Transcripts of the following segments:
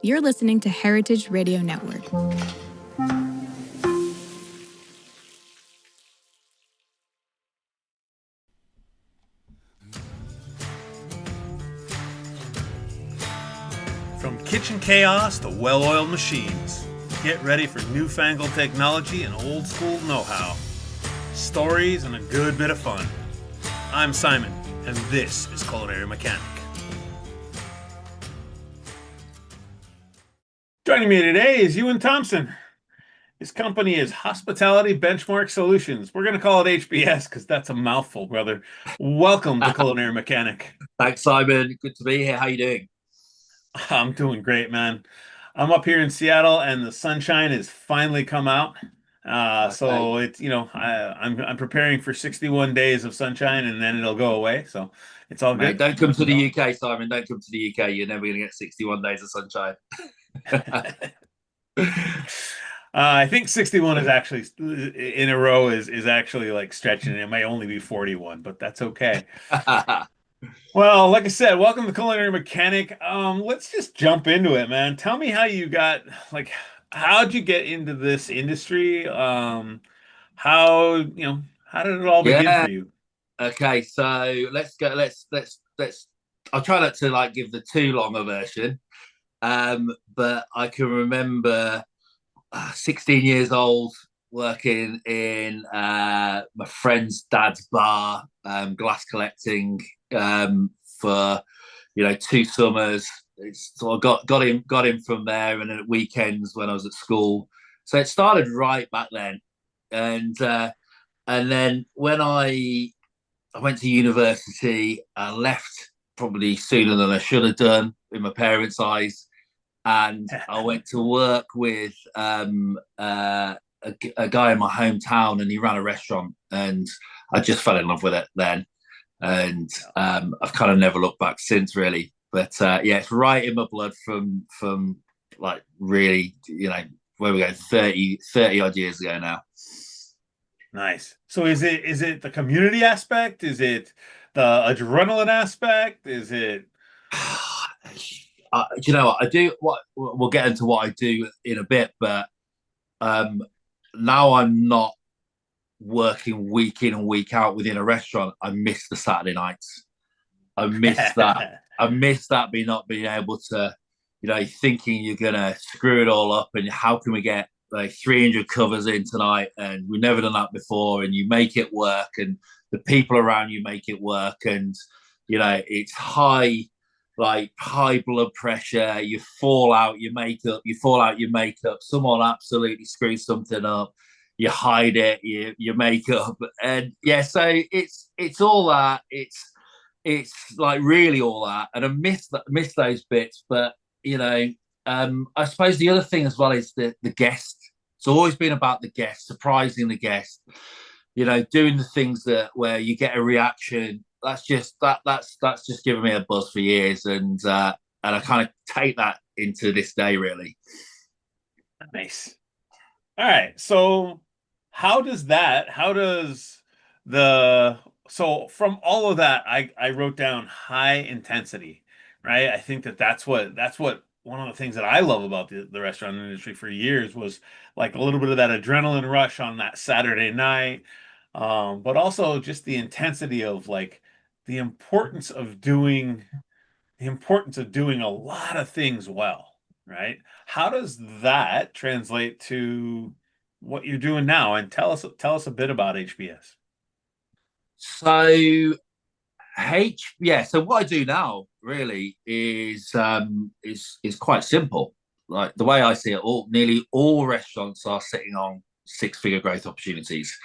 You're listening to Heritage Radio Network. From kitchen chaos to well-oiled machines, get ready for newfangled technology and old-school know-how. Stories and a good bit of fun. I'm Simon, and this is Culinary Mechanic. Joining me today is Ewan Thompson. His company is Hospitality Benchmark Solutions. We're going to call it HBS because that's a mouthful, brother. Welcome to Culinary Mechanic. Thanks, Simon. Good to be here. How you doing? I'm doing great, man. I'm up here in Seattle, and the sunshine has finally come out. So it's I'm preparing for 61 days of sunshine, and then it'll go away. So it's all good. Don't come to the UK, Simon. Don't come to the UK. You're never going to get 61 days of sunshine. I think 61 is actually in a row is actually like stretching. It may only be 41, but that's okay. Well, like I said, welcome to Culinary Mechanic. Let's just jump into it, man. Tell me how you got, how'd you get into this industry? How did it all begin for you? Okay, so let's go. Let's. I'll try not to give the too long a version. But I can remember 16 years old working in my friend's dad's bar, glass collecting for 2 summers. So I got him from there, and then at weekends when I was at school. So it started right back then, and then when I went to university, I left probably sooner than I should have done in my parents' eyes, and I went to work with a guy in my hometown, and he ran a restaurant, and I just fell in love with it then, and I've kind of never looked back since, really. But it's right in my blood from really, where we go, 30 odd years ago now. Nice. So is it the community aspect? Is it the adrenaline aspect? Is it? You know what I do? We'll get into what I do in a bit, but now I'm not working week in and week out within a restaurant. I miss the Saturday nights. I miss that. I miss that not being able to, thinking you're gonna screw it all up, and how can we get 300 covers in tonight, and we've never done that before, and you make it work, and the people around you make it work, and it's high blood pressure. You fall out your makeup, someone absolutely screws something up, you hide it, you make up, and so it's all that, it's really all that, and I miss those bits. But I suppose the other thing as well is the guest. It's always been about the guest, surprising the guest, doing the things where you get a reaction. That's just given me a buzz for years, and I kind of take that into this day, really. Nice. All right. So so from all of that, I wrote down high intensity, right? I think that's what one of the things that I love about the restaurant industry for years was a little bit of that adrenaline rush on that Saturday night. But also just the intensity of the importance of doing a lot of things well, right? How does that translate to what you're doing now? And tell us a bit about HBS. So what I do now really is quite simple. Like, the way I see it, nearly all restaurants are sitting on 6-figure growth opportunities.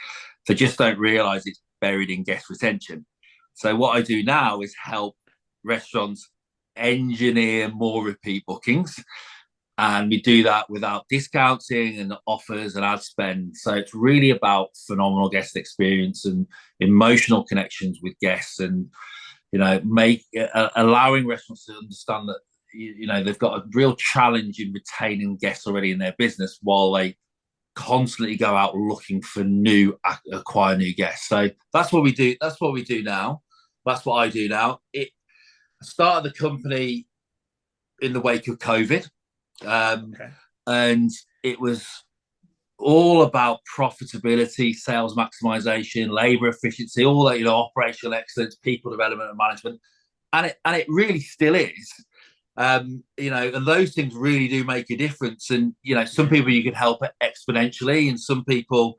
They just don't realize it's buried in guest retention. So what I do now is help restaurants engineer more repeat bookings, and we do that without discounting and offers and ad spend. So it's really about phenomenal guest experience and emotional connections with guests, and allowing restaurants to understand that they've got a real challenge in retaining guests already in their business, while they constantly go out looking for acquire new guests. So that's what we do. That's what we do now. That's what I do now. I started the company in the wake of COVID. Okay. And it was all about profitability, sales maximization, labor efficiency, all that, operational excellence, people development and management. And it really still is. And those things really do make a difference. And, some people you can help exponentially, and some people,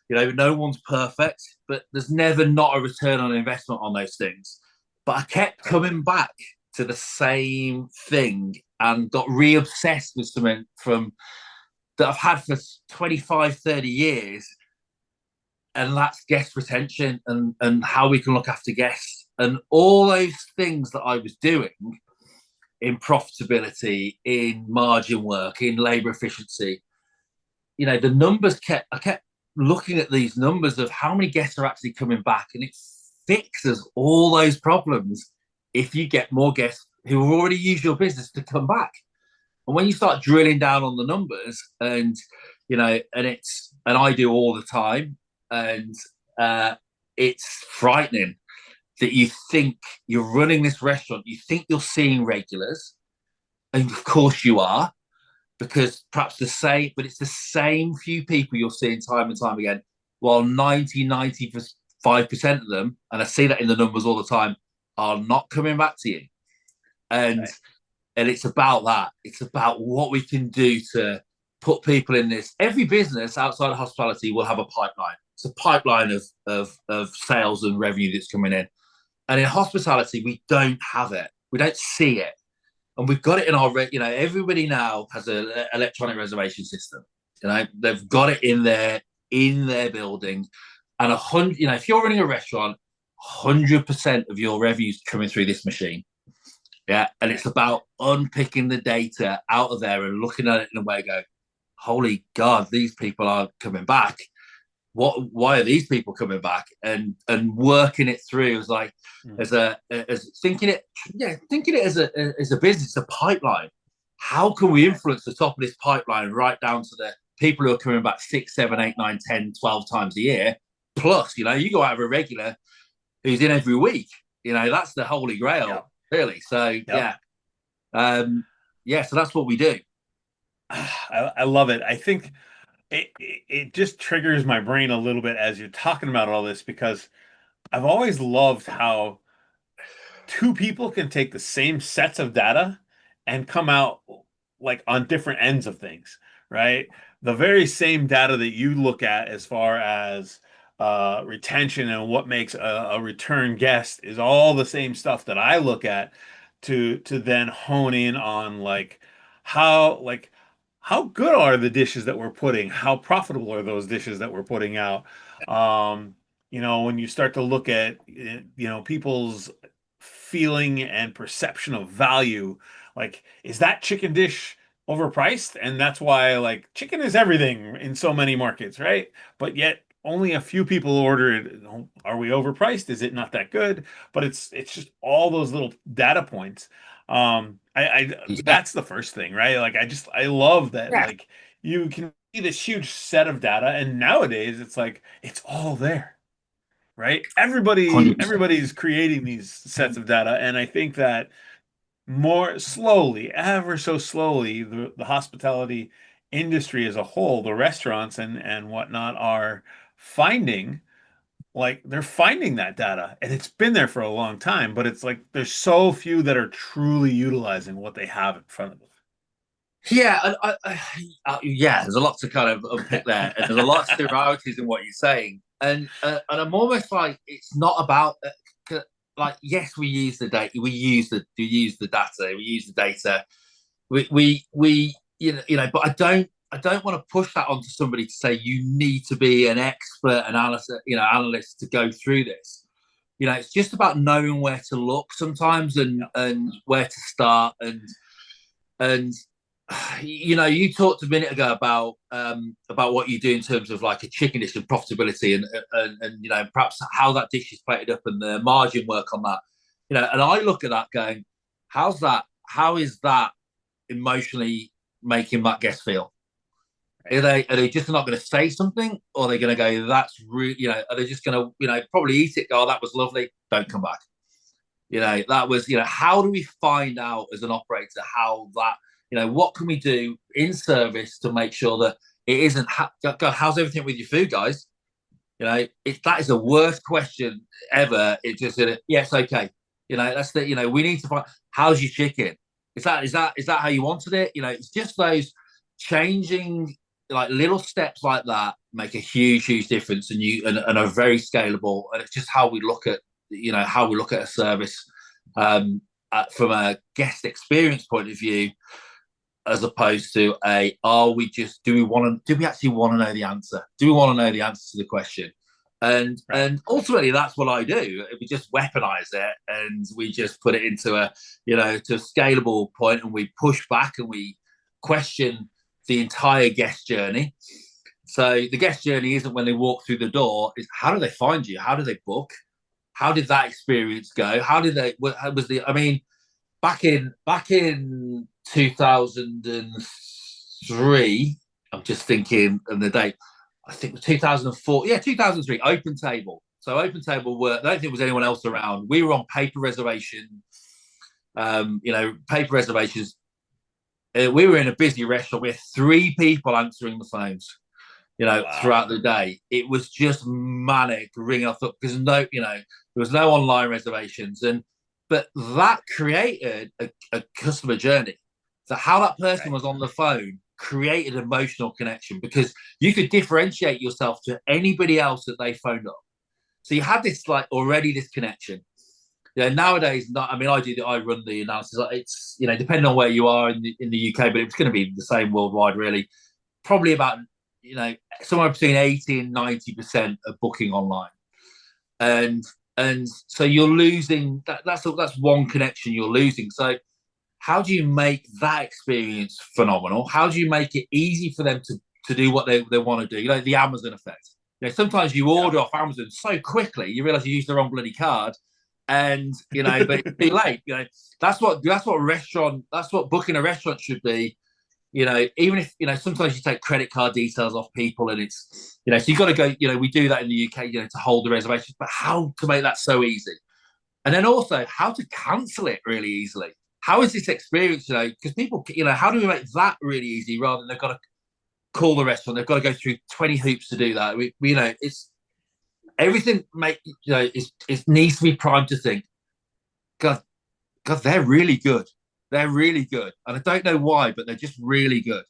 no one's perfect, but there's never not a return on investment on those things. But I kept coming back to the same thing and got re-obsessed with something that I've had for 25, 30 years. And that's guest retention and how we can look after guests. And all those things that I was doing in profitability, in margin work, in labor efficiency, the numbers I kept looking at these numbers of how many guests are actually coming back. And it fixes all those problems if you get more guests who have already used your business to come back. And when you start drilling down on the numbers, and I do all the time, and it's frightening that you think you're running this restaurant, you think you're seeing regulars, and of course you are, because perhaps but it's the same few people you're seeing time and time again, while 95% of them, and I see that in the numbers all the time, are not coming back to you. And it's about that. It's about what we can do to put people in this. Every business outside of hospitality will have a pipeline. It's a pipeline of sales and revenue that's coming in. And in hospitality, we don't have it. We don't see it. And we've got it in our, everybody now has an electronic reservation system. They've got it in their building. And if you're running a restaurant, 100% of your revenue's coming through this machine. Yeah. And it's about unpicking the data out of there and looking at it in a way, go, holy God, these people are coming back. Why are these people coming back? And working it through as thinking it as a business, a pipeline. How can we influence the top of this pipeline right down to the people who are coming back 6, 7, 8, 9, 10, 12 times a year? Plus, you go out of a regular who's in every week. That's the holy grail, really. So, so that's what we do. I love it. I think it just triggers my brain a little bit as you're talking about all this, because I've always loved how two people can take the same sets of data and come out like on different ends of things, right? The very same data that you look at as far as retention and what makes a return guest is all the same stuff that I look at to then hone in on how good are the dishes that we're putting? How profitable are those dishes that we're putting out? When you start to look at, people's feeling and perception of value, like, is that chicken dish overpriced? And that's why, chicken is everything in so many markets, right? But yet only a few people order it. Are we overpriced? Is it not that good? But it's just all those little data points. That's the first thing, right? I love that, you can see this huge set of data, and nowadays it's all there, right? 100%. Everybody's creating these sets of data, and I think that more slowly, ever so slowly, the hospitality industry as a whole, the restaurants and whatnot, are finding they're finding that data, and it's been there for a long time, but it's there's so few that are truly utilizing what they have in front of them. Yeah, there's a lot to kind of unpick there, and there's a lot of similarities in what you're saying, and I'm almost like, it's not about yes, we use the data, we use the data, but I don't want to push that onto somebody to say you need to be an expert analyst to go through this. It's just about knowing where to look sometimes, and where to start, and you talked a minute ago about what you do in terms of a chicken dish and profitability, and perhaps how that dish is plated up and the margin work on that. And I look at that going, how is that emotionally making that guest feel? Are they just not going to say something, or are they going to go, that's really, are they just going to, probably eat it, go, oh, that was lovely, don't come back? That was, how do we find out as an operator how that, what can we do in service to make sure that it isn't, God, how's everything with your food, guys? That is the worst question ever. It's just, yeah, it's okay. That's we need to find, how's your chicken? Is that how you wanted it? It's just those changing, like, little steps like that make a huge difference, and are very scalable. And it's just how we look at, a service from a guest experience point of view, as opposed to do we actually want to know the answer? Do we want to know the answer to the question? And ultimately, that's what I do. We just weaponize it, and we just put it into a scalable point, and we push back and we question the entire guest journey. So the guest journey isn't when they walk through the door; it's how do they find you? How do they book? How did that experience go? How did they? Back in 2003, I'm just thinking of the date. I think it was 2004. Yeah, 2003. Open Table. So Open Table I don't think there was anyone else around. We were on paper reservation. Paper reservations. We were in a busy restaurant. We had 3 people answering the phones. Wow. Throughout the day. It was just manic ringing off because there was no online reservations, but that created a customer journey. So how that person was on the phone created an emotional connection, because you could differentiate yourself to anybody else that they phoned up. So you had this already this connection. Nowadays, I run the analysis. It's depending on where you are in the UK, but it's going to be the same worldwide, really. Probably about somewhere between 80 and 90% of booking online, and so you're losing that's one connection you're losing. So how do you make that experience phenomenal? How do you make it easy for them to do what they want to do? The Amazon effect. Sometimes you order off Amazon so quickly you realize you used the wrong bloody card, and but it's too late. That's what booking a restaurant should be. Even if sometimes you take credit card details off people, and it's so you got to go. We do that in the UK, to hold the reservations, but how to make that so easy, and then also how to cancel it really easily. How is this experience? Because people, how do we make that really easy rather than they've got to call the restaurant, they've got to go through 20 hoops to do that. It's everything. It needs to be primed to think. God, they're really good. They're really good. And I don't know why, but they're just really good.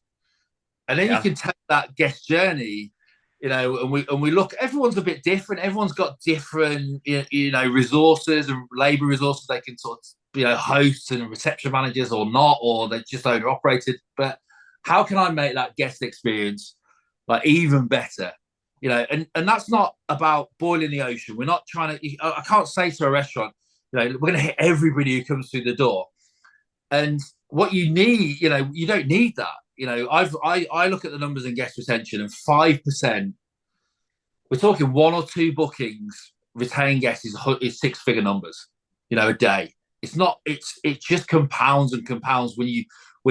And then you can take that guest journey, and we look, everyone's a bit different. Everyone's got different, resources and labor resources. They can sort of, hosts and reception managers or not, or they're just owner operated. But how can I make that guest experience even better? And that's not about boiling the ocean. We're not trying to, I can't say to a restaurant, we're going to hit everybody who comes through the door. And what you need, you don't need that. I look at the numbers in guest retention, and 5%, we're talking 1 or 2 bookings, retained guests is 6-figure numbers, a day. It's not, it just compounds and compounds when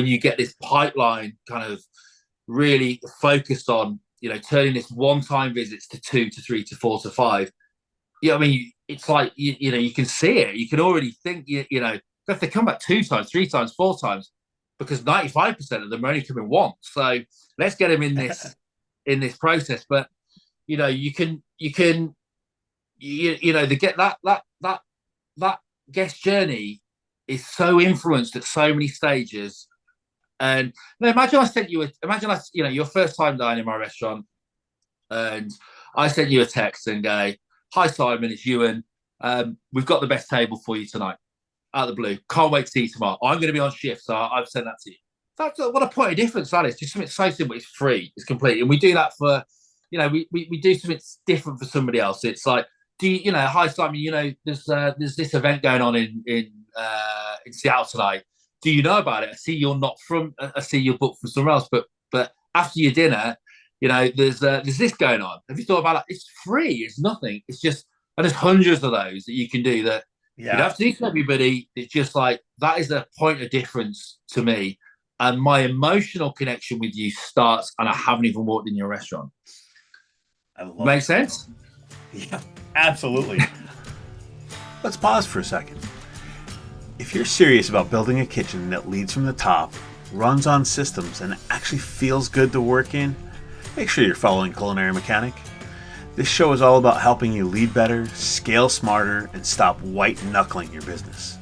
you get this pipeline kind of really focused on, turning this one-time visits to 2 to 3 to 4 to 5. It's like, you can see it. You can already think, if they come back 2 times, 3 times, 4 times, because 95% of them are only coming once. So let's get them in this process. But you can get that guest journey is so influenced at so many stages. And imagine I sent you your first time dining in my restaurant, and I sent you a text and go, "Hi Simon, it's Ewan. We've got the best table for you tonight." Out of the blue, can't wait to see you tomorrow. I'm going to be on shift, so I've sent that to you. That's what a point of difference that is. Just something so simple. It's free. It's complete, and we do that for, we do something different for somebody else. It's like, hi Simon, there's this event going on in Seattle tonight. Do you know about it? I see you're not from. I see you're booked from somewhere else, but after your dinner, there's this going on. Have you thought about it? It's free. It's nothing. It's just, and there's hundreds of those that you can do that. Yeah. You don't have to do to everybody. It's just like, that is a point of difference to me. And my emotional connection with you starts, and I haven't even walked in your restaurant. Make sense? Yeah, absolutely. Let's pause for a second. If you're serious about building a kitchen that leads from the top, runs on systems, and actually feels good to work in, make sure you're following Culinary Mechanic. This show is all about helping you lead better, scale smarter, and stop white-knuckling your business.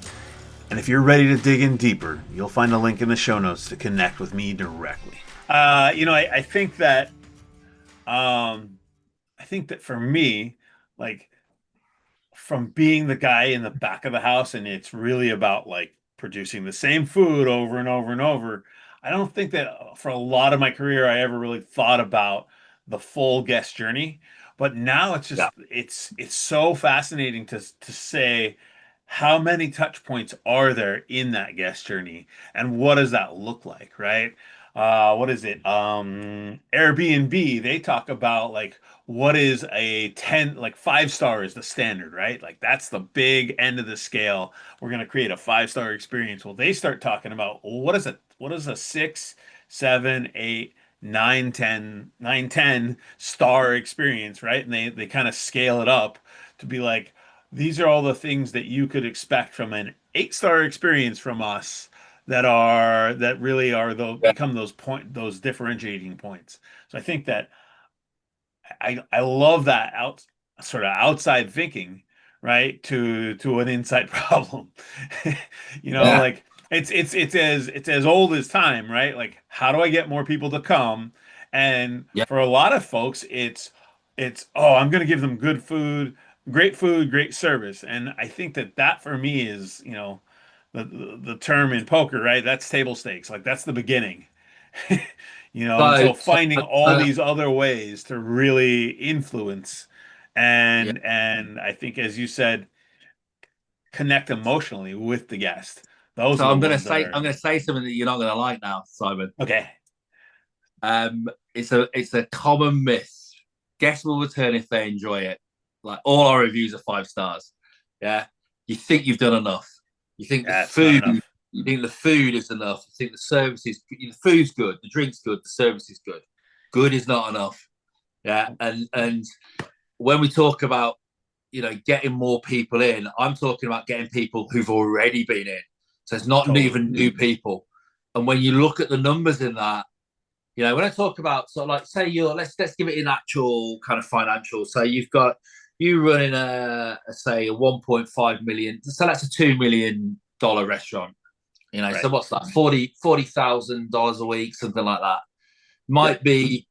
And if you're ready to dig in deeper, you'll find a link in the show notes to connect with me directly. I think that for me, like, from being the guy in the back of the house, and it's really about like producing the same food over and over and over. I don't think that for a lot of my career I ever really thought about the full guest journey. But now it's just it's so fascinating to say how many touch points are there in that guest journey and what does that look like, right? What is it? Airbnb, they talk about like what is a 10, like 5 star is the standard, right? Like that's the big end of the scale. We're going to create a 5 star experience. Well, they start talking about, well, what is a 6, 7, 8, 9, 10, 9, 10 star experience, right? And they kind of scale it up to be like, these are all the things that you could expect from an 8 star experience from us that really are become those differentiating points. So I think that I love that sort of outside thinking, right? To an inside problem. Like it's as old as time, right? Like how do I get more people to come? And for a lot of folks, it's oh, I'm going to give them good food, great service. And I think that for me is, the term in poker, right? That's table stakes. Like that's the beginning. And so finding all these other ways to really influence and I think, as you said, connect emotionally with the guest. So I'm going to say something that you're not going to like now, Simon. Okay. It's a common myth. Guests will return if they enjoy it. Like all our reviews are 5 stars. Yeah, you think you've done enough. You think the food. You think the food is enough. You think the service is. The food's good. The drink's good. The service is good. Good is not enough. Yeah, and when we talk about getting more people in, I'm talking about getting people who've already been in. So it's not even new people. And when you look at the numbers in that, when I talk about sort of like, say let's give it an actual kind of financial. So you running a 1.5 million. So that's a $2 million restaurant. Right. So what's that? $40,000 a week, something like that. Might be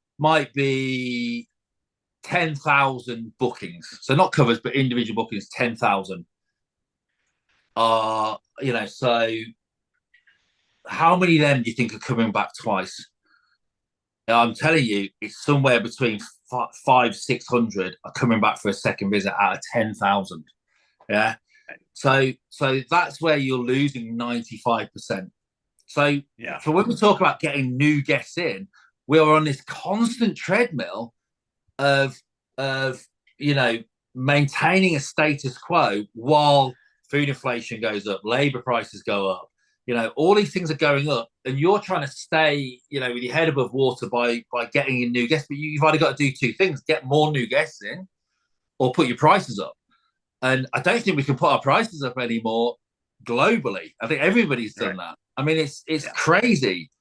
10,000 bookings. So not covers, but individual bookings, 10,000. So how many of them do you think are coming back twice? I'm telling you, it's somewhere between 500-600 are coming back for a second visit out of 10,000. Yeah. So that's where you're losing 95%. So when we talk about getting new guests in, we are on this constant treadmill of maintaining a status quo while food inflation goes up, labor prices go up. All these things are going up, and you're trying to stay, with your head above water by getting in new guests. But you've either got to do two things: get more new guests in, or put your prices up. And I don't think we can put our prices up anymore globally. I think everybody's done that. I mean, it's crazy.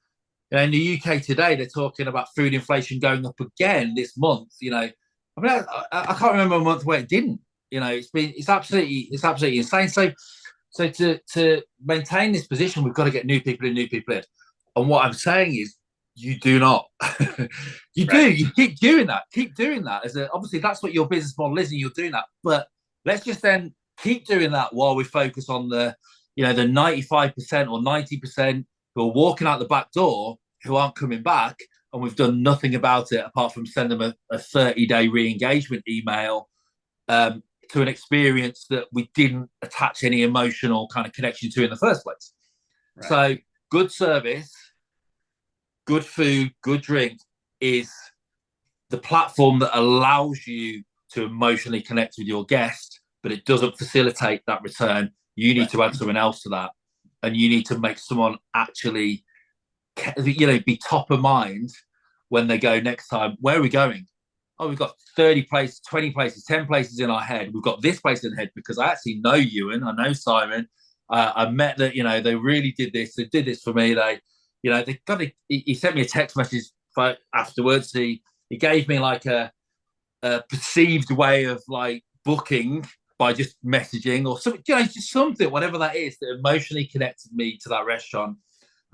In the UK today, they're talking about food inflation going up again this month. I can't remember a month where it didn't. It's absolutely insane. So to maintain this position, we've got to get new people in. And what I'm saying is, you do not. You keep doing that. Obviously, that's what your business model is, and you're doing that. But let's just then keep doing that while we focus on the 95% or 90% who are walking out the back door who aren't coming back, and we've done nothing about it apart from send them a 30-day re-engagement email. To an experience that we didn't attach any emotional kind of connection to in the first place. Right. So good service, good food, good drink is the platform that allows you to emotionally connect with your guest, but it doesn't facilitate that return. You need to add someone else to that, and you need to make someone actually, be top of mind when they go next time. Where are we going? Oh, we've got 30 places, 20 places, 10 places in our head. We've got this place in the head because I actually know Ewan. I know Simon. I met that, they really did this. They did this for me. You know, he sent me a text message afterwards. He gave me like a perceived way of like booking by just messaging or something, you know, just something, whatever that is, that emotionally connected me to that restaurant.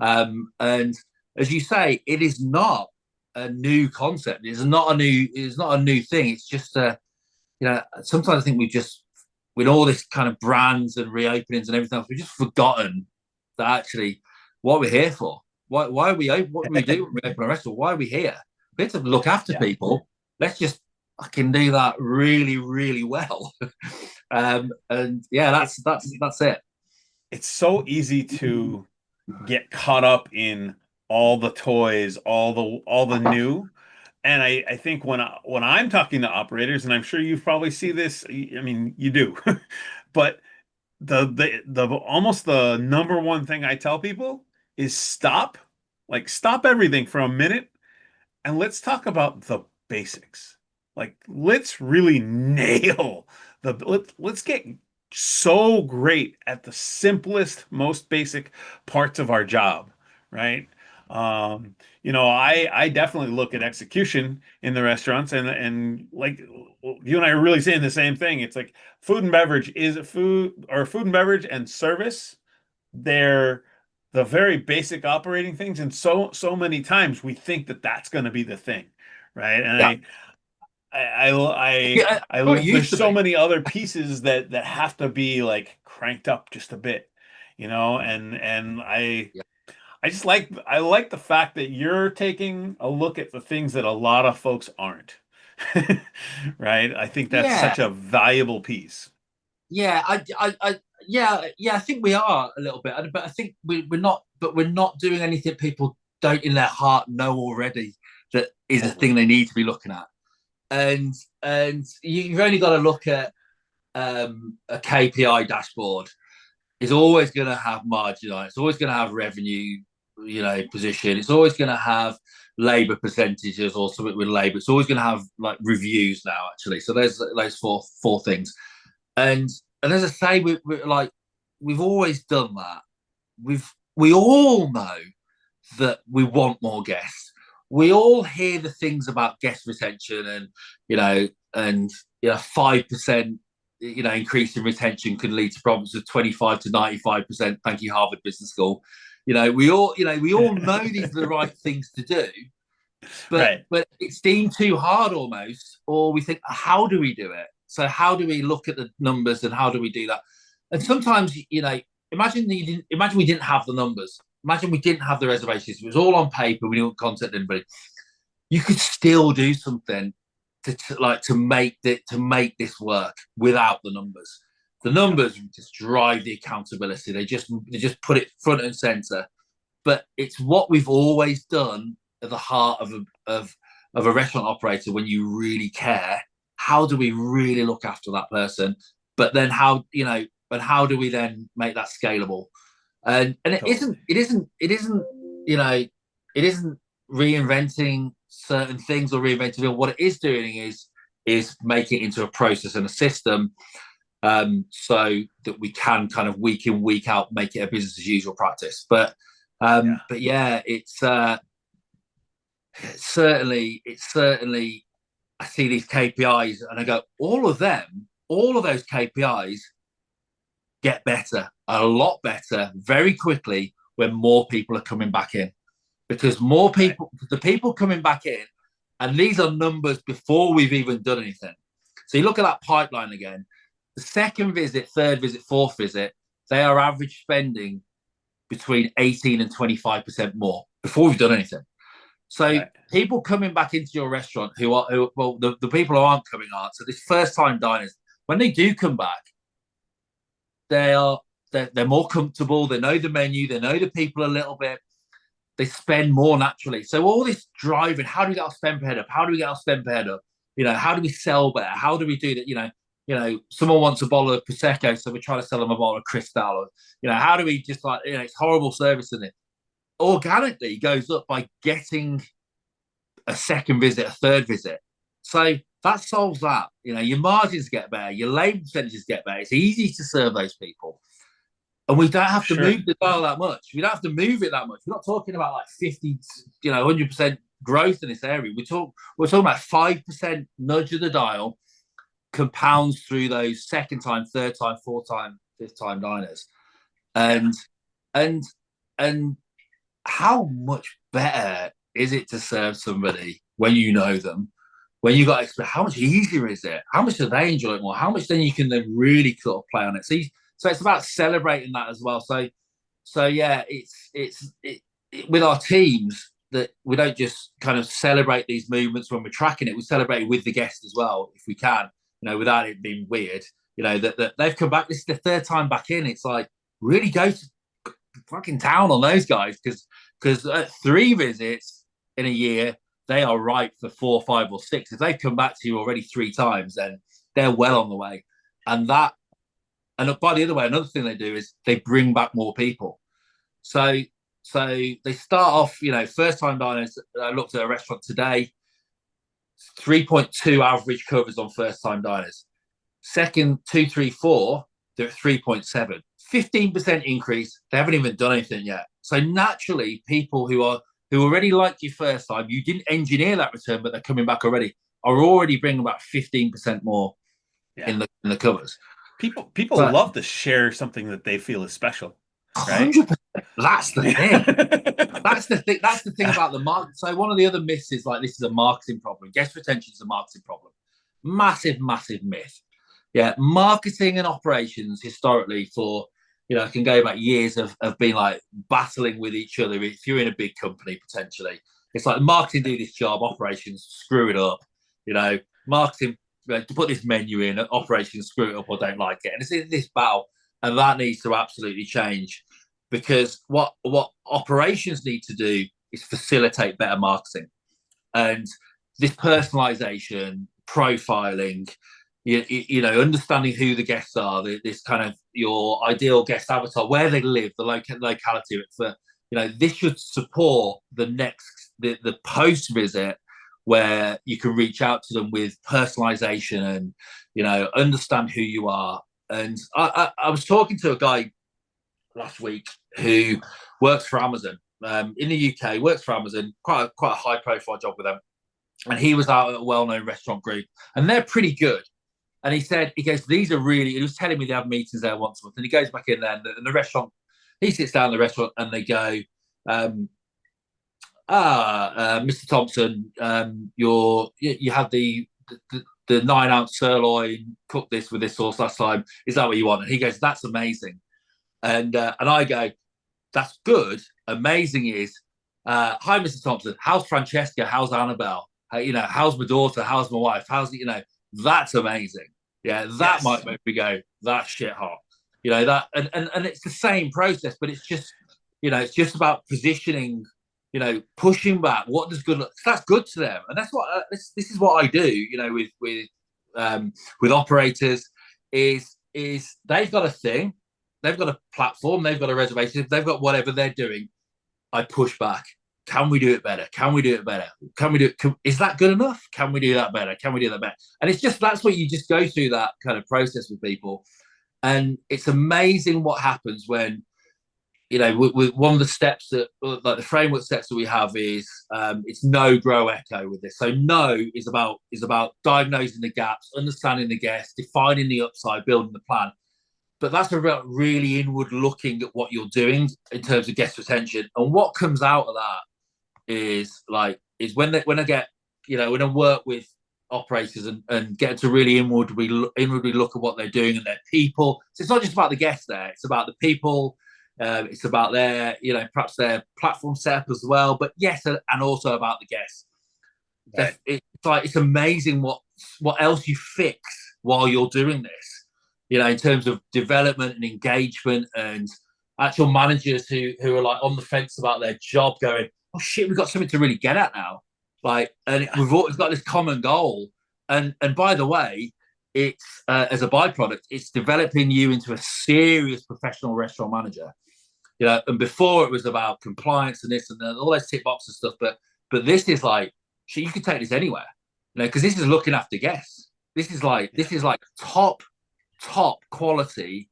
And as you say, it is not a new concept. It's not a new thing. It's just you know, sometimes I think we just, with all this kind of brands and reopenings and everything else, we've just forgotten that actually what we're here for. Why are we open? What do we do when we open a restaurant? Why are we here? We're here to look after people. Let's just fucking do that really, really well. And yeah, that's it. It's so easy to get caught up in all the toys, all the new. And I think when I'm talking to operators, and I'm sure you probably see this, I mean, you do, but the almost the number one thing I tell people is stop everything for a minute and let's talk about the basics. Like, let's really nail let's get so great at the simplest, most basic parts of our job, right? You know, I definitely look at execution in the restaurants, and like you and I are really saying the same thing. It's like food and beverage is food and beverage and service. They're the very basic operating things, and so many times we think that that's going to be the thing, right? And Yeah. there's so many other pieces that have to be like cranked up just a bit, you know, and I just I like the fact that you're taking a look at the things that a lot of folks aren't. Right? I think that's Yeah, such a valuable piece. yeah, I think we are a little bit, but I think we're not doing anything people don't in their heart know already that is a thing they need to be looking at. And you've only got to look at a KPI dashboard. It's always going to have margin on it. It's always going to have revenue, you know, position. It's always going to have labor percentages or something with labor. It's always going to have like reviews now, actually. So there's those four things. And as I say, we've always done that. We all know that we want more guests. We all hear the things about guest retention and you know 5%, you know, increase in retention could lead to problems of 25 to 95%. Thank you, Harvard Business School. We all know these are the right things to do, but it's deemed too hard almost, or we think, how do we do it? So how do we look at the numbers and how do we do that? And sometimes, you know, imagine we didn't have the numbers. Imagine we didn't have the reservations. It was all on paper. We didn't contact anybody. You could still do something to make this work without the numbers. The numbers just drive the accountability. They just put it front and center. But it's what we've always done at the heart of a restaurant operator. When you really care, how do we really look after that person? But then how do we then make that scalable? And it isn't you know, it isn't reinventing certain things or reinventing. What it is doing is making it into a process and a system, so that we can kind of week in, week out make it a business as usual practice. But yeah, it's certainly I see these KPIs and I go, all of those KPIs get better, a lot better, very quickly when more people are coming back in, because more people, the people coming back in, and these are numbers before we've even done anything. So you look at that pipeline again, the second visit, third visit, fourth visit, they are average spending between 18 and 25% more before we've done anything. So people coming back into your restaurant the people who aren't coming aren't. So this first time diners, when they do come back, they're more comfortable. They know the menu. They know the people a little bit. They spend more naturally. So all this driving, how do we get our spend per head up? How do we get our spend per head up? You know, how do we sell better? How do we do that? You know, someone wants a bottle of Prosecco, so we're trying to sell them a bottle of Cristal. Or, you know, how do we just it's horrible service in it. Organically goes up by getting a second visit, a third visit. So that solves that. You know, your margins get better, your labor percentages get better. It's easy to serve those people. And we don't have to Sure. move the dial that much. We don't have to move it that much. We're not talking about like 50, 100% growth in this area. We're talking about 5% nudge of the dial compounds through those second time, third time, fourth time, fifth time diners. And and how much better is it to serve somebody when you know them? When you got to, how much easier is it? How much do they enjoy it more? How much then you can then really sort of play on it? So it's about celebrating that as well. So yeah, it's with our teams that we don't just kind of celebrate these movements when we're tracking it. We celebrate it with the guest as well, if we can, without it being weird. That they've come back. This is the third time back in. It's like really go to fucking town on those guys because at 3 visits in a year, they are ripe for 4, 5, or 6. If they've come back to you already 3 times, then they're well on the way. And by the other way, another thing they do is they bring back more people. So they start off, first time diners. I looked at a restaurant today, 3.2 average covers on first time diners. Second, 2, 3, 4, they're at 3.7. 15% increase. They haven't even done anything yet. So naturally, people who already liked you first time, you didn't engineer that return, but they're coming back already, are already bringing about 15% more in the covers. People love to share something that they feel is special. Right? 100%. That's the thing. That's the thing about the market. So one of the other myths is like, this is a marketing problem. Guest retention is a marketing problem. Massive, massive myth. Yeah, marketing and operations historically can go back years of being like battling with each other. If you're in a big company, potentially, it's like marketing do this job, operations screw it up. Marketing to put this menu in, operations screw it up or don't like it, and it's in this battle, and that needs to absolutely change, because what operations need to do is facilitate better marketing, and this personalization, profiling. Understanding who the guests are, this kind of your ideal guest avatar, where they live, the locality. This should support the post visit, where you can reach out to them with personalization and understand who you are. And I was talking to a guy last week who works for Amazon in the UK, works for Amazon, quite a high profile job with them, and he was out at a well-known restaurant group, and they're pretty good. And he goes, these are really, he was telling me they have meetings there once a month. And he goes back in there, and the restaurant, he sits down in the restaurant, and they go, Mr. Thompson, you had the 9-ounce sirloin, cooked this with this sauce last time. Is that what you want? And he goes, that's amazing. And I go, that's good. Amazing is, hi, Mr. Thompson, how's Francesca? How's Annabelle? How's my daughter? How's my wife? That's amazing. Yeah, that might make me go, that's shit hot. That, and it's the same process, but it's just, it's just about positioning, pushing back. What does good look? That's good to them, and that's what this is what I do. With operators is they've got a thing, they've got a platform, they've got a reservation, they've got whatever they're doing. I push back. Can we do it better? Can we do it better? Is that good enough? Can we do that better? Can we do that better? And it's just, that's what you just go through that kind of process with people. And it's amazing what happens when, with one of the steps that, like the framework steps that we have is, it's know, grow, echo with this. So know is about diagnosing the gaps, understanding the guest, defining the upside, building the plan. But that's about really inward looking at what you're doing in terms of guest retention. And what comes out of that is when I get, when I work with operators and get to really inwardly look at what they're doing and their people. So it's not just about the guests there, it's about the people, it's about their, perhaps their platform setup as well, but yes, and also about the guests. Right. It's amazing what else you fix while you're doing this, in terms of development and engagement, and actual managers who are like on the fence about their job going, oh shit, we've got something to really get at now. We've always got this common goal. And by the way, it's as a byproduct, it's developing you into a serious professional restaurant manager. And before it was about compliance and this and all those tick boxes stuff, but this is like, shit, you can take this anywhere, because this is looking after guests. This is like top quality,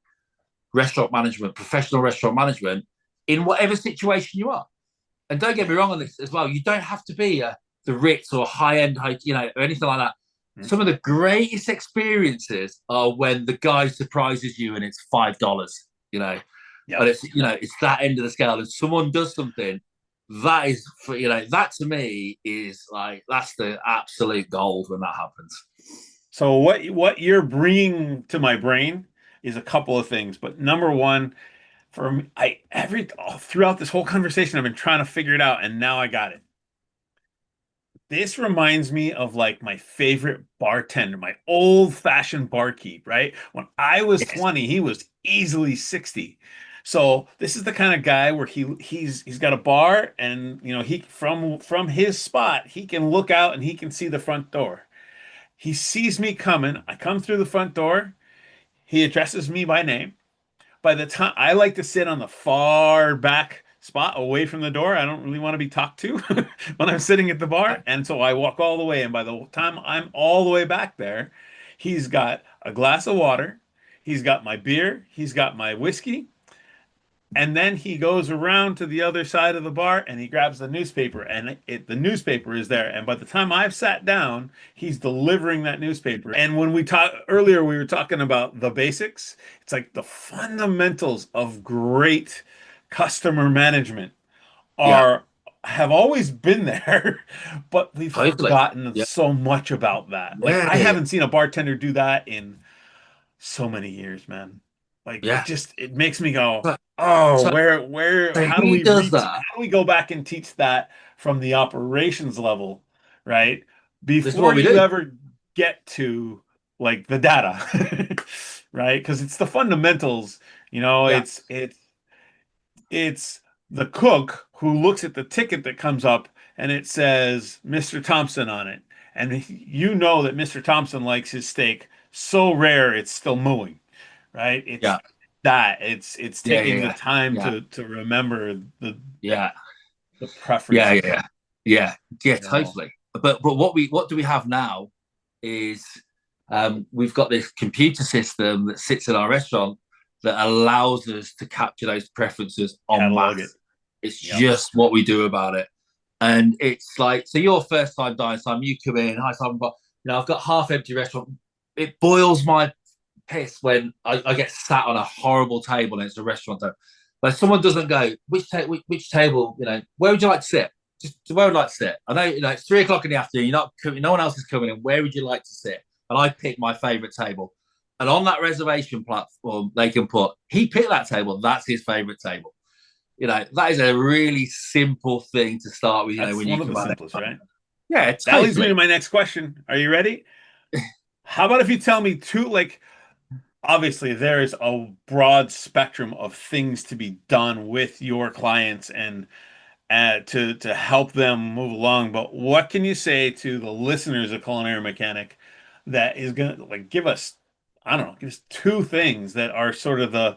restaurant management, professional restaurant management, in whatever situation you are. And don't get me wrong on this as well. You don't have to be the Ritz or high-end, or anything like that. Mm-hmm. Some of the greatest experiences are when the guy surprises you and it's $5, Yep. But it's that end of the scale. If someone does something, that is, that to me is like, that's the absolute gold when that happens. So what you're bringing to my brain is a couple of things, but number one, throughout this whole conversation, I've been trying to figure it out, and now I got it. This reminds me of like my favorite bartender, my old-fashioned barkeep, right? When I was 20, he was easily 60. So this is the kind of guy where he's got a bar, and he from his spot, he can look out and he can see the front door. He sees me coming. I come through the front door. He addresses me by name. By the time I like to sit on the far back spot away from the door, I don't really want to be talked to when I'm sitting at the bar. And so I walk all the way. And by the time I'm all the way back there, he's got a glass of water. He's got my beer. He's got my whiskey. And then he goes around to the other side of the bar and he grabs the newspaper, and the newspaper is there. And by the time I've sat down, he's delivering that newspaper. And when we talked earlier, we were talking about the basics. It's like the fundamentals of great customer management have always been there, but we've forgotten so much about that. Like I haven't seen a bartender do that in so many years, man. Like it makes me go, how do we go back and teach that from the operations level, right? Before you ever get to like the data, right? Because it's the fundamentals, it's the cook who looks at the ticket that comes up and it says Mr. Thompson on it. And that Mr. Thompson likes his steak so rare it's still mooing. Right? It's taking the time to remember the preferences. Totally. But what do we have now is we've got this computer system that sits in our restaurant that allows us to capture those preferences en masse. It's just what we do about it. And it's like, so your first time dine time, you come in, hi Simon, but I've got half empty restaurant. It boils my piss when I get sat on a horrible table and it's a restaurant table. Like someone doesn't go, which table, where would you like to sit? Just where would you like to sit? I know, it's 3:00 in the afternoon. No one else is coming in. Where would you like to sit? And I pick my favorite table. And on that reservation platform, they can put, he picked that table. That's his favorite table. That is a really simple thing to start with. That's when one you of the simplest, right? Yeah, that leads me to my next question. Are you ready? How about if you tell me two, like, obviously there is a broad spectrum of things to be done with your clients and to help them move along. But what can you say to the listeners of Culinary Mechanic that is going to give us, give us two things that are sort of the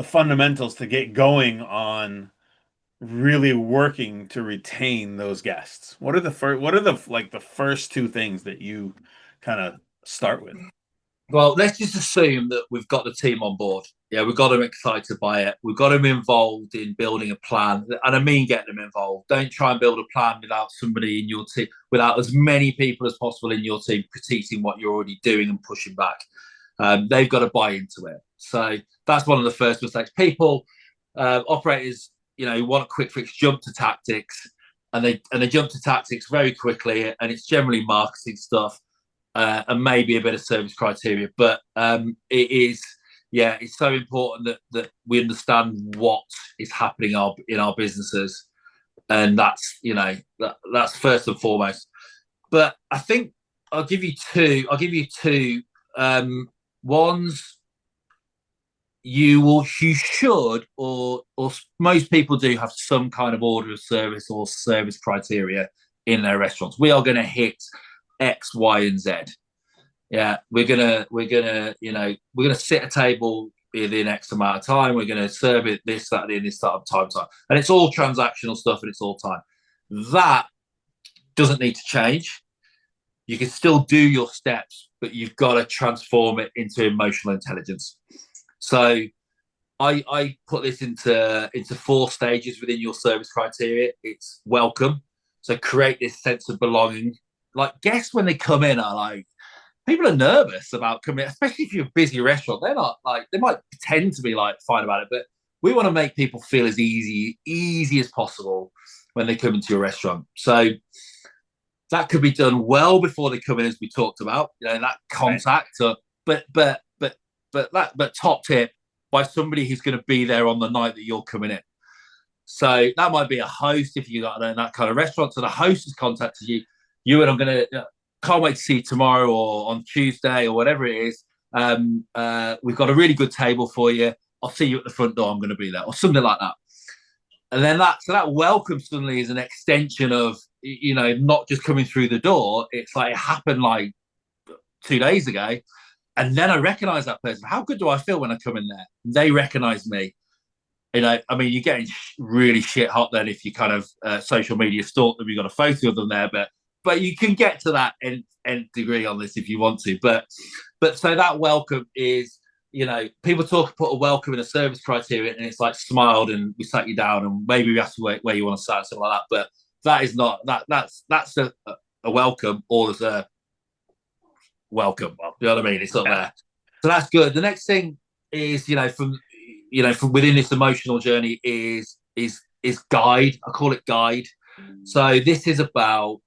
fundamentals to get going on really working to retain those guests? What are the first two things that you kind of start with? Well, let's just assume that we've got the team on board. Yeah, we've got them excited by it. We've got them involved in building a plan. And I mean getting them involved. Don't try and build a plan without somebody in your team, without as many people as possible in your team critiquing what you're already doing and pushing back. They've got to buy into it. So that's one of the first mistakes. People, operators, want a quick fix, jump to tactics. And they jump to tactics very quickly. And it's generally marketing stuff. And maybe a bit of service criteria, but it's so important that we understand what is happening in our businesses, and that's that's first and foremost. But I think I'll give you two. One's you should, or most people do, have some kind of order of service or service criteria in their restaurants. We are going to hit X, Y, and Z. Yeah, we're gonna sit a table within X amount of time. We're gonna serve it this, that, and this time, and it's all transactional stuff, and it's all time. That doesn't need to change. You can still do your steps, but you've got to transform it into emotional intelligence. So I put this into 4 stages within your service criteria. It's welcome, so create this sense of belonging. Like guests when they come in are like, people are nervous about coming, especially if you're a busy restaurant. They're not like, they might pretend to be like fine about it, but we want to make people feel as easy as possible when they come into your restaurant. So that could be done well before they come in, as we talked about. That contact. Right. But top tip, by somebody who's going to be there on the night that you're coming in. So that might be a host if you got that kind of restaurant. So the host has contacted you. And I'm going to can't wait to see you tomorrow or on Tuesday or whatever it is. We've got a really good table for you. I'll see you at the front door. I'm going to be there, or something like that. And then that welcome suddenly is an extension of, not just coming through the door. It's like it happened like 2 days ago. And then I recognize that person. How good do I feel when I come in there? They recognize me. You're getting really shit hot then if you kind of social media stalk them. You've got a photo of them there, but you can get to that nth degree on this if you want to. But so that welcome is, people put a welcome in a service criteria, and it's like smiled and we sat you down and maybe we asked you where you want to sit, something like that. But that is not that's a welcome, or as a welcome. You know what I mean? It's not there. So that's good. The next thing is, from within this emotional journey is guide. I call it guide. So this is about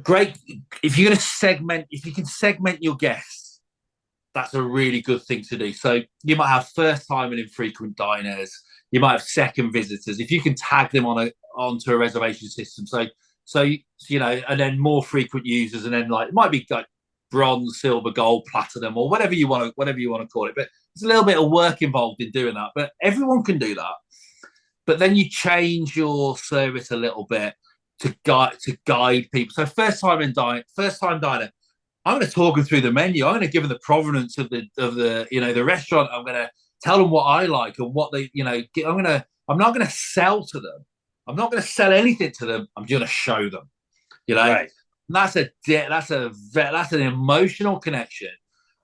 great. If you can segment your guests, that's a really good thing to do. So you might have first time and infrequent diners. You might have second visitors. If you can tag them onto a reservation system. So and then more frequent users, and then like it might be like bronze, silver, gold, platinum, or whatever you want to call it. But there's a little bit of work involved in doing that. But everyone can do that. But then you change your service a little bit to guide people. So first time diner, I'm going to talk them through the menu. I'm going to give them the provenance of the restaurant. I'm going to tell them what I like and what they, I'm not going to sell to them. I'm not going to sell anything to them. I'm going to show them, Right. And that's an emotional connection.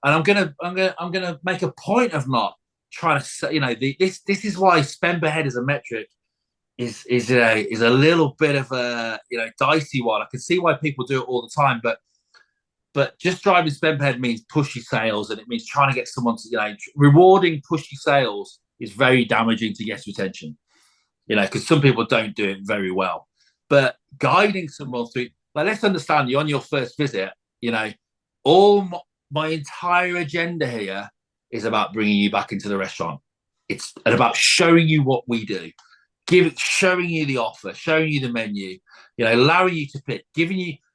And I'm going to make a point of not trying to say, this is why spend per head as a metric is a little bit of a dicey one. I can see why people do it all the time, but just driving spend per head means pushy sales, and it means trying to get someone to rewarding pushy sales is very damaging to guest retention. Because some people don't do it very well. But guiding someone through, like, let's understand, you're on your first visit. All my entire agenda here is about bringing you back into the restaurant. It's about showing you what we do, showing you the offer, showing you the menu, allowing you to pick,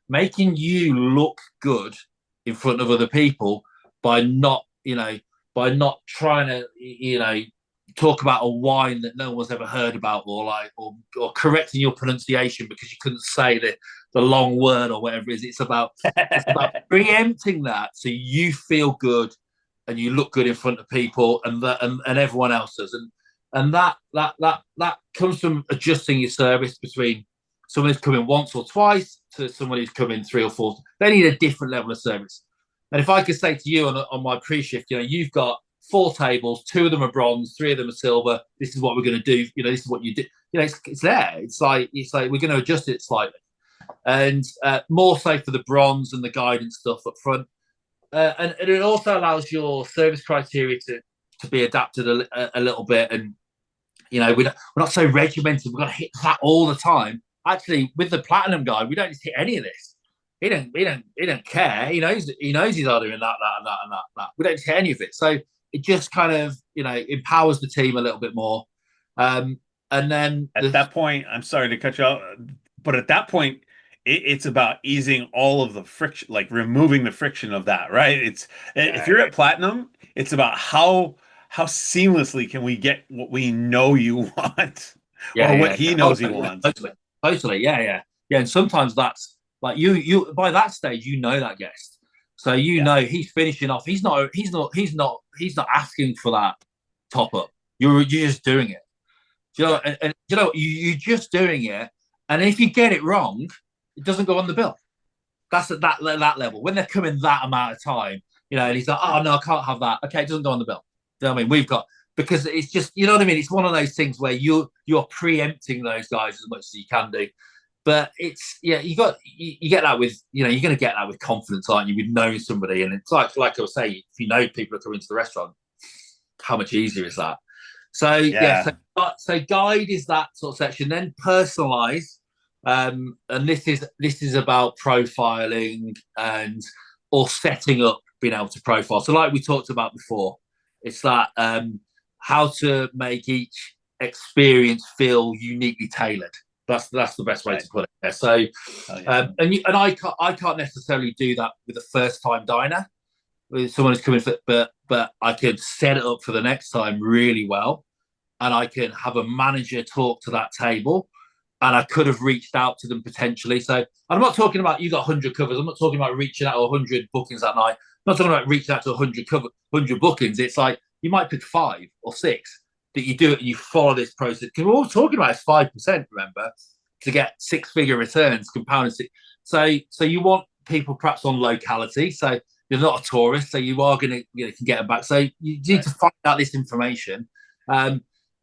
making you look good in front of other people by not trying to, talk about a wine that no one's ever heard about, or correcting your pronunciation because you couldn't say the long word or whatever it is. It's about preempting that so you feel good and you look good in front of people and everyone else does. And that comes from adjusting your service between someone who's coming once or twice to someone who's coming 3 or 4. They need a different level of service. And if I could say to you on my pre-shift, you've got 4 tables, 2 of them are bronze, 3 of them are silver. This is what we're going to do. This is what you do. It's there. It's like we're going to adjust it slightly, and more so for the bronze and the guidance stuff up front. And it also allows your service criteria to be adapted a little bit. And we're not so regimented. We've got to hit that all the time. Actually, with the platinum guy, we don't just hit any of this. He don't care. He knows he's not doing that, and that, and that. We don't hit any of it. So it just kind of, empowers the team a little bit more. And then at that point, I'm sorry to cut you off, but at that point, it's about easing all of the friction, like removing the friction of that, right? If you're at platinum, it's about how seamlessly can we get what we know you want, or what he knows he wants. Totally, yeah. And sometimes that's like you by that stage, that guest. So he's finishing off. He's not asking for that top up. You're just doing it. You're just doing it. And if you get it wrong, it doesn't go on the bill. That's at that level. When they're coming that amount of time, and he's like, oh no, I can't have that. Okay, it doesn't go on the bill. know what I mean? We've got, because it's just, you know what I mean? It's one of those things where you're preempting those guys as much as you can do. But it's, yeah, you get that with, you're going to get that with confidence, aren't you? With knowing somebody. And it's like I was saying, if you know people are coming to the restaurant, how much easier is that? So, so guide is that sort of section. Then personalize. And this is about profiling or setting up being able to profile. So like we talked about before, it's that how to make each experience feel uniquely tailored. That's the best way to put it there. So, and I can't necessarily do that with a first time diner, with someone who's coming for, but I could set it up for the next time really well, and I can have a manager talk to that table, and I could have reached out to them potentially. So I'm not talking about you got 100 covers. I'm not talking about reaching out to 100 bookings that night. I'm not talking about reaching out to 100 bookings. It's like you might pick 5 or 6 that you do it and you follow this process. Because we're all talking about is 5%, remember, to get 6-figure returns, compounded. So you want people perhaps on locality. So you're not a tourist, so you are going to can get them back. So you need to find out this information.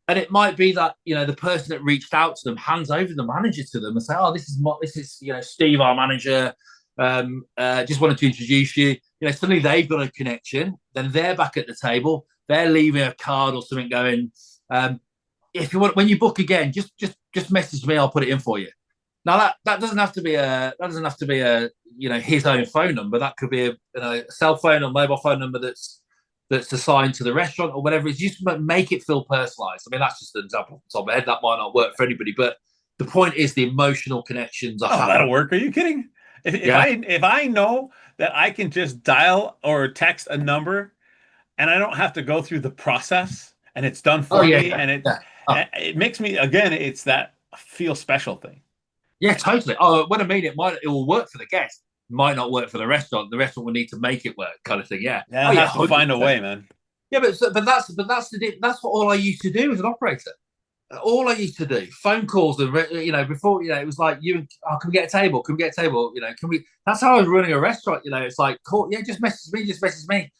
And it might be that the person that reached out to them hands over the manager to them and say, "Oh, this is Steve, our manager. Just wanted to introduce you." Suddenly they've got a connection. Then they're back at the table. They're leaving a card or something going, "If you want, when you book again, just message me. I'll put it in for you." Now that doesn't have to be a his own phone number. That could be a cell phone or mobile phone number that's assigned to the restaurant or whatever. It's just make it feel personalised. I mean, that's just an example off the top of my head. That might not work for anybody, but the point is the emotional connections. That'll work. Are you kidding? If I know that I can just dial or text a number and I don't have to go through the process and it's done for me, and it makes me, again, it's that feel special thing. Yeah, totally. Oh, what I mean, it will work for the guest, might not work for the restaurant. The restaurant will need to make it work, kind of thing. Yeah, have to find a way, man. Yeah, but that's what all I used to do as an operator. All I used to do, phone calls, and before it was like can we get a table? Can we get a table? Can we? That's how I was running a restaurant. It's like, call, just message me.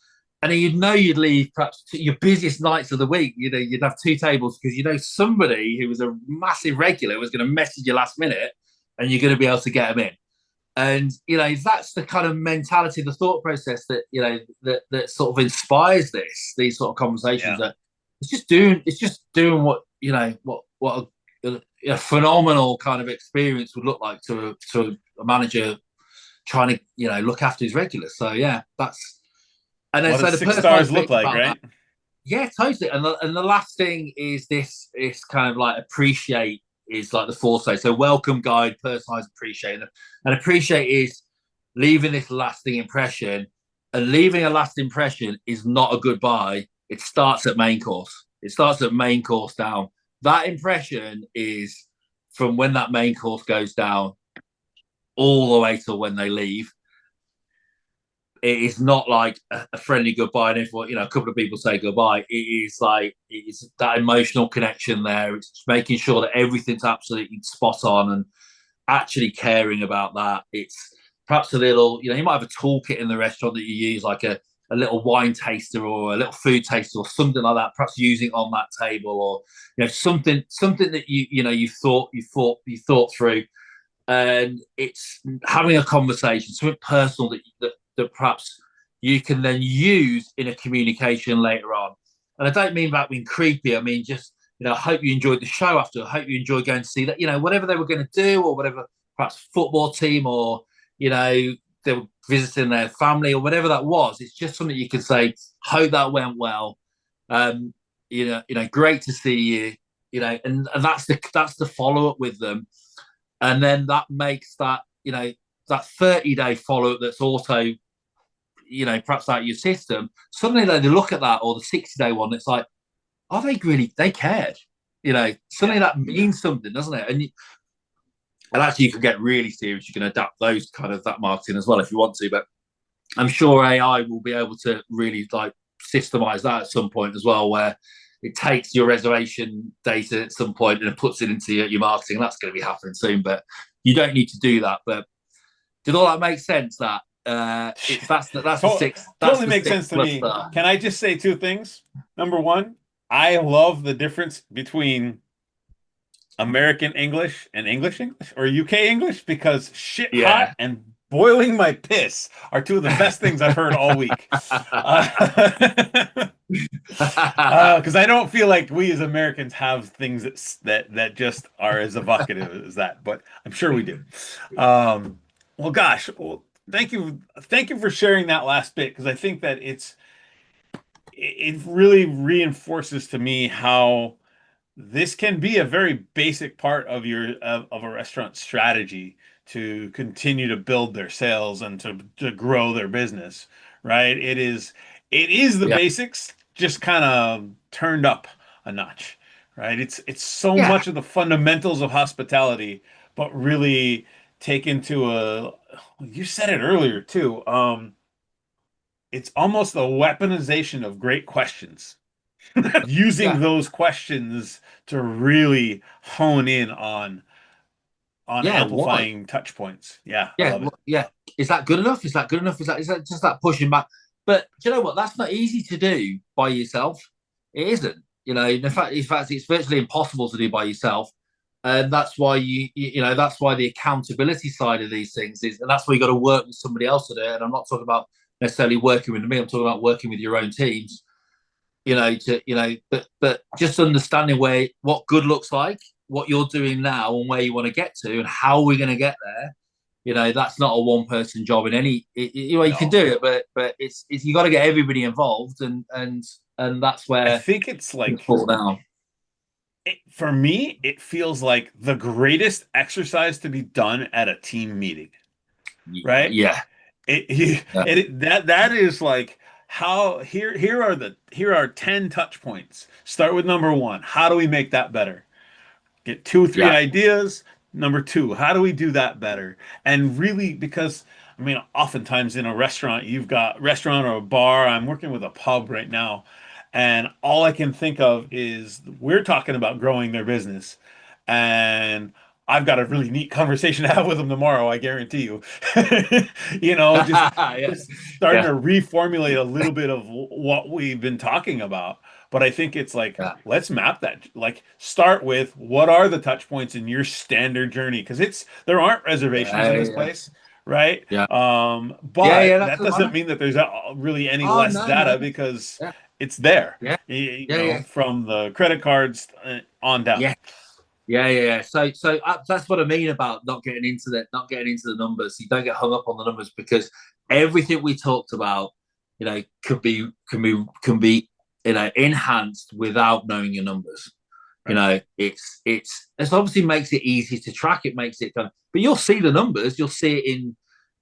And then you'd leave perhaps your busiest nights of the week. You'd have 2 tables because somebody who was a massive regular was going to message you last minute, and you're going to be able to get them in. And that's the kind of mentality, the thought process that that sort of inspires these sort of conversations. That it's just doing what what a phenomenal kind of experience would look like to a manager trying to look after his regulars. So that's. And then, what does 6 stars look like, right? That, yeah, totally. And the last thing is this kind of like appreciate is like the 4 stages. So welcome, guide, personalize, appreciate. And appreciate is leaving this lasting impression. And leaving a lasting impression is not a goodbye. It starts at main course. It starts at main course down. That impression is from when that main course goes down all the way till when they leave. It is not like a friendly goodbye, and if a couple of people say goodbye, it's that emotional connection there. It's just making sure that everything's absolutely spot on and actually caring about that. It's perhaps a little, you might have a toolkit in the restaurant that you use, like a little wine taster or a little food taster or something like that. Perhaps using on that table, or something that you thought through, and it's having a conversation, something personal that perhaps you can then use in a communication later on. And I don't mean about being creepy. I mean, just, I hope you enjoyed the show after. I hope you enjoyed going to see that, whatever they were going to do, or whatever, perhaps football team, or, they were visiting their family or whatever that was. It's just something you can say, hope that went well. Great to see you, and that's the follow-up with them. And then that makes that, that 30-day follow-up that's also, perhaps out of your system. Suddenly they look at that, or the 60-day one, it's like, are they cared? Suddenly that means something, doesn't it? And actually you can get really serious. You can adapt those kind of that marketing as well if you want to, but I'm sure AI will be able to really like systemize that at some point as well, where it takes your reservation data at some point and it puts it into your marketing. That's going to be happening soon, but you don't need to do that. But did all that make sense? That that's the To- six. That's Totally the makes six sense to plus me. star. Can I just say two things? Number one, I love the difference between American English and English English or UK English because shit hot Yeah. and boiling my piss are two of the best things I've heard all week. Because I don't feel like we as Americans have things that just are as evocative as that, but I'm sure we do. Well, gosh, well, thank you for sharing that last bit because I think that it really reinforces to me how this can be a very basic part of of a restaurant strategy to continue to build their sales and to grow their business, right? It is the Yeah. basics just kind of turned up a notch, right? It's so Yeah. much of the fundamentals of hospitality, but really take into a you said it earlier too. It's almost the weaponization of great questions using Yeah. those questions to really hone in on Yeah. Why? amplifying touch points. Yeah, I Yeah. love it. Yeah. Is that good enough? Is that good enough? Is that just that pushing back? But do you know what? That's not easy to do by yourself. It isn't. In fact, it's virtually impossible to do by yourself. And that's why that's why the accountability side of these things is, and that's why you got to work with somebody else to do it. And I'm not talking about necessarily working with me. I'm talking about working with your own teams. But just understanding what good looks like, what you're doing now, and where you want to get to, and how we're going to get there. That's not a one person job in any. You can No, do it, but it's you got to get everybody involved, and that's I where think it's you like fall down. for me, it feels like the greatest exercise to be done at a team meeting, right? Yeah, yeah, That is like how here are 10 touch points. Start with number one. How do we make that better? Get two, three yeah, ideas. Number two, how do we do that better? And really, because I mean, oftentimes in a restaurant, you've got restaurant or a bar. I'm working with a pub right now, and all I can think of is we're talking about growing their business, and I've got a really neat conversation to have with them tomorrow. I guarantee you. Just yeah, starting to yeah, reformulate a little bit of what we've been talking about. But I think it's like, yeah, let's map that. Like, start with what are the touch points in your standard journey? Because there aren't reservations in this yeah, place, right? yeah, yeah, But yeah. That that doesn't doesn't matter. mean that there's really any Oh less no, no, data because yeah, it's there, yeah, yeah, yeah, from the credit cards on down. yeah. Yeah, yeah, yeah. So that's what I mean about not getting into the numbers. You don't get hung up on the numbers because everything we talked about, can be enhanced without knowing your numbers. Right. It obviously makes it easy to track. It makes it but you'll see the numbers. You'll see it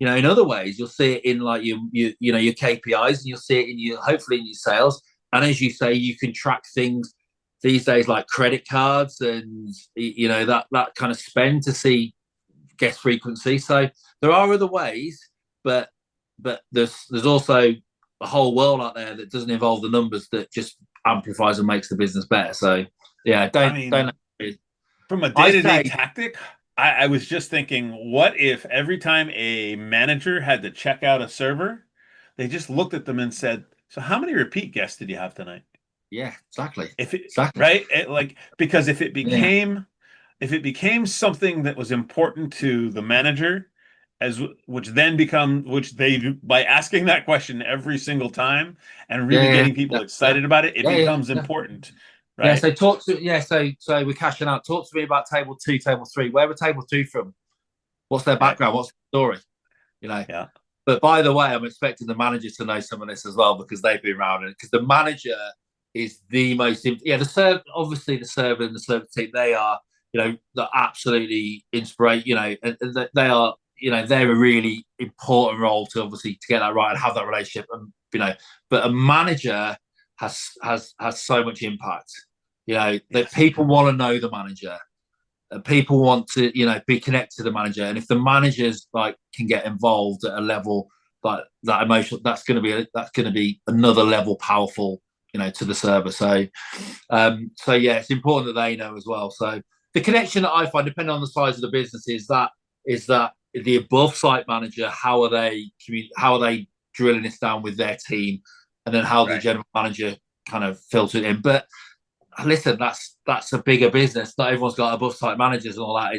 in other ways. You'll see it in like your KPIs, and you'll see it in hopefully in your sales. And as you say, you can track things these days like credit cards and that kind of spend to see guest frequency. So there are other ways, but there's also a whole world out there that doesn't involve the numbers that just amplifies and makes the business better. So yeah, I don't. mean, from a I day-to-day say tactic, I was just thinking, what if every time a manager had to check out a server, they just looked at them and said, "So how many repeat guests did you have tonight?" yeah, exactly, If it exactly. right, because Yeah, if it became something that was important to the manager, which they do by asking that question every single time and really yeah, getting people yeah, yeah, excited about it, it yeah, yeah, becomes yeah. important, Yeah, right? so so we're cashing out. Talk to me about table two, table three. Where were table two from? What's their Right. background? What's the story? You know. Yeah. But by the way, I'm expecting the manager to know some of this as well because they've been around it. Because the manager is the most, obviously the server and the server team, they are, the absolutely inspirate, and they are, they're a really important role to obviously to get that right and have that relationship. And, but a manager has so much impact, that Yes. people want to know the manager, people want to be connected to the manager, and if the managers like can get involved at a level like that emotional, that's going to be another level powerful to the server. So yeah, it's important that they know as well. So the connection that I find, depending on the size of the business, is that the above site manager, how are they drilling this down with their team, and then how the Right. general manager kind of filtered in. But listen, that's a bigger business. Not everyone's got above site managers and all that.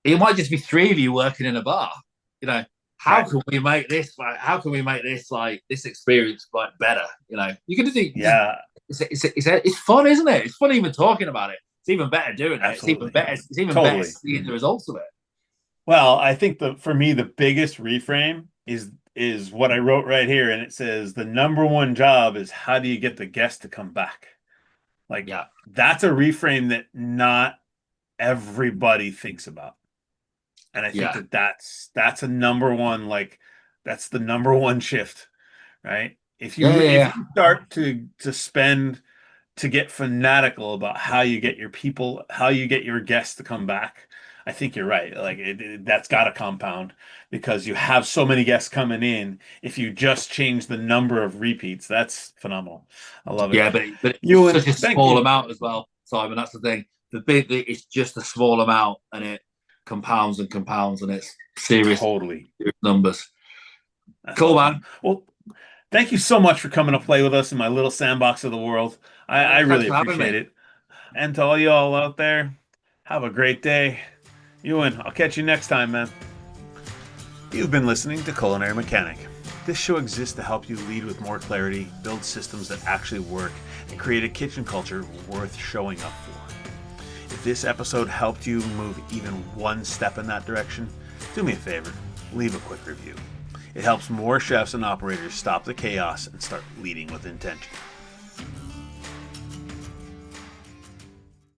It might just be three of you working in a bar. You know, how Right. can we make this like? How can we make this like this experience like better? You know, you can do. Yeah, It's fun, isn't it? It's fun even talking about it. It's even better doing it. absolutely. It's even better Totally. seeing the results of it. Well, I think for me the biggest reframe is what I wrote right here, and it says the number one job is how do you get the guest to come back? Like, Yeah. that's a reframe that not everybody thinks about. And I think Yeah. that's a number one, like that's the number one shift, right? If Yeah. you start to spend to get fanatical about how you get your people, how you get your guests to come back, I think you're right. Like that's got to compound because you have so many guests coming in. If you just change the number of repeats, that's phenomenal. I love it. Yeah, but Ewan, it's such a thank small you. amount as well, Simon. That's the thing. It's just a small amount, and it compounds and compounds, and it's serious Totally. numbers. That's Cool, awesome. man. Well, thank you so much for coming to play with us in my little sandbox of the world. I Thanks really for having appreciate me. it. And to all you all out there, have a great day. Ewan, I'll catch you next time, man. You've been listening to Culinary Mechanic. This show exists to help you lead with more clarity, build systems that actually work, and create a kitchen culture worth showing up for. If this episode helped you move even one step in that direction, do me a favor, leave a quick review. It helps more chefs and operators stop the chaos and start leading with intention.